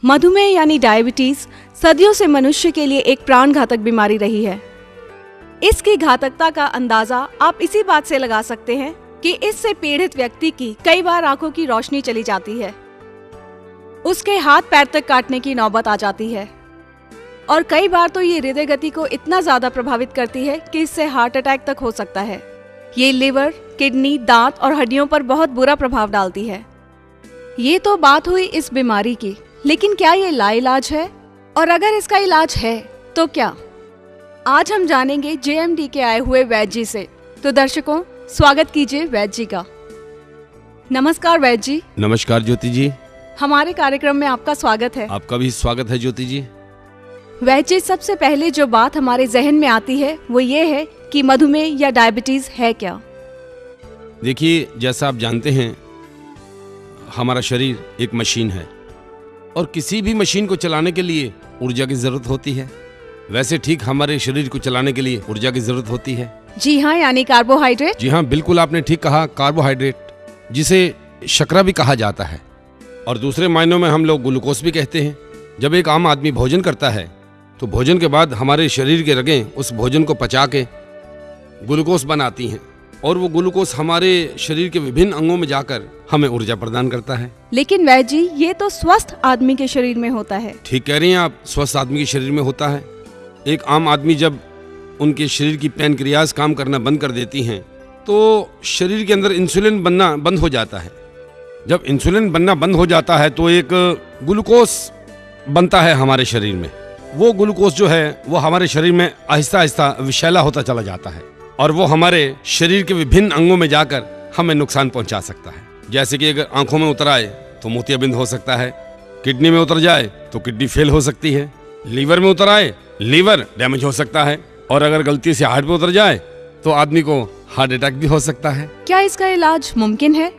मधुमेह यानी डायबिटीज सदियों से मनुष्य के लिए एक प्राण घातक बीमारी रही है। इसकी घातकता का अंदाजा आप इसी बात से लगा सकते हैं कि इससे पीड़ित व्यक्ति की कई बार आंखों की रोशनी चली जाती है, उसके हाथ पैर तक काटने की नौबत आ जाती है और कई बार तो ये हृदय गति को इतना ज्यादा प्रभावित करती है कि इससे हार्ट अटैक तक हो सकता है। ये लिवर, किडनी, दांत और हड्डियों पर बहुत बुरा प्रभाव डालती है। ये तो बात हुई इस बीमारी की, लेकिन क्या ये लाइलाज है? और अगर इसका इलाज है तो क्या? आज हम जानेंगे जेएमडी के आए हुए वैद्य जी से। तो दर्शकों, स्वागत कीजिए वैद्य जी का। नमस्कार वैद्य जी। नमस्कार ज्योति जी। हमारे कार्यक्रम में आपका स्वागत है। आपका भी स्वागत है ज्योति जी। वैद्य जी, सबसे पहले जो बात हमारे जहन में आती है वो ये है कि मधुमेह या डायबिटीज है क्या? देखिए, जैसा आप जानते हैं, हमारा शरीर एक मशीन है और किसी भी मशीन को चलाने के लिए ऊर्जा की जरूरत होती है। वैसे ठीक हमारे शरीर को चलाने के लिए ऊर्जा की जरूरत होती है। जी हाँ, यानी कार्बोहाइड्रेट। जी हाँ, बिल्कुल आपने ठीक कहा, कार्बोहाइड्रेट, जिसे शर्करा भी कहा जाता है और दूसरे मायनों में हम लोग ग्लूकोज भी कहते हैं। जब एक आम आदमी भोजन करता है तो भोजन के बाद हमारे शरीर के रगें उस भोजन को पचा के ग्लूकोज बनाती हैं और वो ग्लूकोज हमारे शरीर के विभिन्न अंगों में जाकर हमें ऊर्जा प्रदान करता है। लेकिन वैद्य जी, ये तो स्वस्थ आदमी के शरीर में होता है। ठीक कह रही हैं आप, स्वस्थ आदमी के शरीर में होता है। एक आम आदमी जब उनके शरीर की पैनक्रियाज काम करना बंद कर देती हैं तो शरीर के अंदर इंसुलिन बनना बंद हो जाता है। जब इंसुलिन बनना बंद हो जाता है तो एक ग्लूकोज बनता है हमारे शरीर में। वो ग्लूकोज जो है वो हमारे शरीर में आहिस्ता आहिस्ता विषैला होता चला जाता है और वो हमारे शरीर के विभिन्न अंगों में जाकर हमें नुकसान पहुंचा सकता है। जैसे कि अगर आंखों में उतर आए तो मोतियाबिंद हो सकता है, किडनी में उतर जाए तो किडनी फेल हो सकती है, लीवर में उतर आए लीवर डैमेज हो सकता है और अगर गलती से हार्ट पे उतर जाए तो आदमी को हार्ट अटैक भी हो सकता है। क्या इसका इलाज मुमकिन है?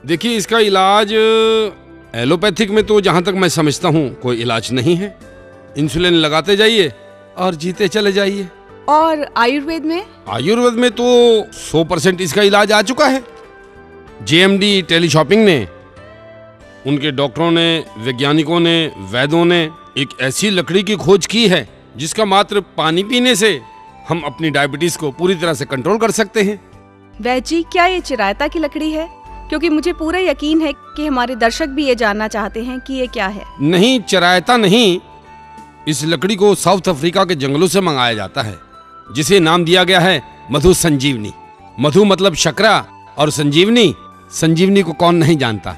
देखिए, इसका इलाज एलोपैथिक में तो जहां तक मैं समझता हूँ कोई इलाज नहीं है। इंसुलिन लगाते जाइए और जीते चले जाइए। और आयुर्वेद में? आयुर्वेद में तो 100% इसका इलाज आ चुका है। जेएमडी टेलीशॉपिंग ने, उनके डॉक्टरों ने, वैज्ञानिकों ने, वैद्यों ने एक ऐसी लकड़ी की खोज की है जिसका मात्र पानी पीने से हम अपनी डायबिटीज को पूरी तरह से कंट्रोल कर सकते हैं। वैद्य जी, क्या ये चिरायता की लकड़ी है? क्योंकि मुझे पूरा यकीन है कि हमारे दर्शक भी ये जानना चाहते हैं कि ये क्या है। नहीं, चिरायता नहीं। इस लकड़ी को साउथ अफ्रीका के जंगलों से मंगाया जाता है, जिसे नाम दिया गया है मधु संजीवनी। मधु मतलब शकरा और संजीवनी, संजीवनी को कौन नहीं जानता।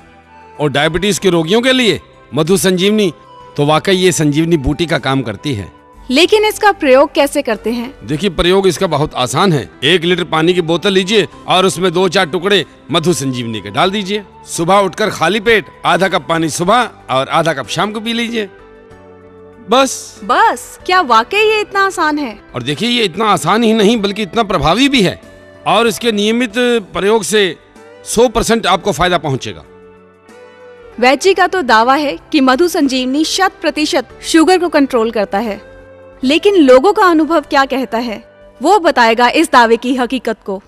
और डायबिटीज के रोगियों के लिए मधु संजीवनी तो वाकई ये संजीवनी बूटी का काम करती है। लेकिन इसका प्रयोग कैसे करते हैं? देखिए, प्रयोग इसका बहुत आसान है। 1 लीटर पानी की बोतल लीजिए और उसमें 2-4 टुकड़े मधु संजीवनी के डाल दीजिए। सुबह उठकर खाली पेट आधा कप पानी सुबह और आधा कप शाम को पी लीजिए। बस। क्या वाकई ये इतना आसान है? और देखिए, ये इतना आसान ही नहीं बल्कि इतना प्रभावी भी है और इसके नियमित प्रयोग से 100% आपको फायदा पहुंचेगा। वैद्य जी का तो दावा है कि मधु संजीवनी 100% शुगर को कंट्रोल करता है, लेकिन लोगों का अनुभव क्या कहता है वो बताएगा इस दावे की हकीकत को।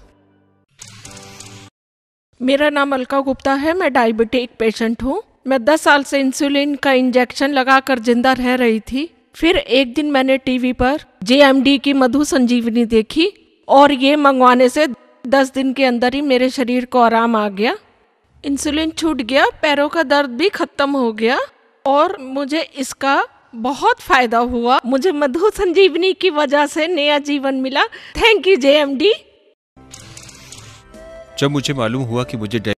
मेरा नाम अलका गुप्ता है। मैं डायबिटिक पेशेंट हूँ। मैं 10 साल से इंसुलिन का इंजेक्शन लगाकर जिंदा रह रही थी। फिर एक दिन मैंने टीवी पर जेएमडी की मधु संजीवनी देखी और ये मंगवाने से 10 दिन के अंदर ही मेरे शरीर को आराम आ गया। इंसुलिन छूट गया, पैरों का दर्द भी खत्म हो गया और मुझे इसका बहुत फायदा हुआ। मुझे मधु संजीवनी की वजह से नया जीवन मिला। Thank you JMD. जब मुझे मालूम हुआ कि मुझे